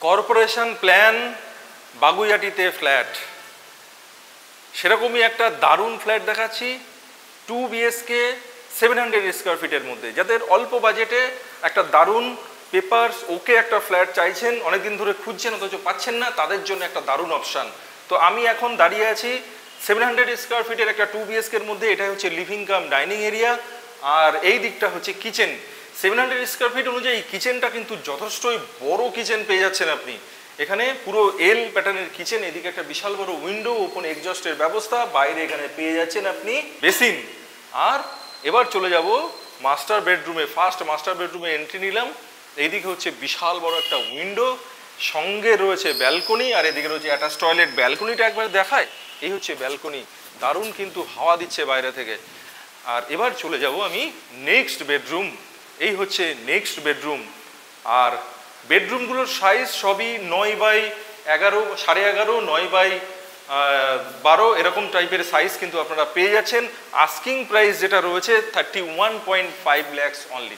Corporation plan বাগুইআটিতে flat, সেরকমই একটা দারুণ ফ্ল্যাট দেখাচ্ছি 2 বিএসকে 700 স্কোয়ার ফিটের মধ্যে। যাদের অল্প বাজেটে একটা দারুণ পেপারস ওকে একটা ফ্ল্যাট চাইছেন, অনেকদিন ধরে খুঁজছেন অথচ পাচ্ছেন না, তাদের জন্য একটা দারুণ অপশান। তো আমি এখন দাঁড়িয়ে আছি 700 স্কোয়ার ফিটের একটা 2 বিএসকের মধ্যে। এটা হচ্ছে লিভিং কাম ডাইনিং এরিয়া, আর এই দিকটা হচ্ছে কিচেন। 700 স্কোয়ার ফিট অনুযায়ী কিচেনটা কিন্তু যথেষ্টই বড় কিচেন পেয়ে যাচ্ছেন আপনি। এখানে পুরো এল প্যাটার্নের কিচেন, এদিকে একটা বিশাল বড় উইন্ডো, ওপেন এক্সজস্টের ব্যবস্থা, বাইরে এখানে পেয়ে যাচ্ছেন আপনি বেসিন। আর এবার চলে যাব মাস্টার বেডরুমে। ফার্স্ট মাস্টার বেডরুমে এন্ট্রি নিলাম। এইদিকে হচ্ছে বিশাল বড় একটা উইন্ডো, সঙ্গে রয়েছে ব্যালকনি, আর এদিকে রয়েছে অ্যাটাচ টয়লেট। ব্যালকনিটা একবার দেখায়, এই হচ্ছে ব্যালকনি, দারুণ কিন্তু হাওয়া দিচ্ছে বাইরে থেকে। আর এবার চলে যাব আমি নেক্সট বেডরুম। এই হচ্ছে নেক্সট বেডরুম, আর বেডরুমগুলোর সাইজ সবই 9x11, 11.5, 9x12 এরকম টাইপের সাইজ কিন্তু আপনারা পেয়ে যাচ্ছেন। আস্কিং প্রাইস যেটা রয়েছে 31.5 lakhs অনলি।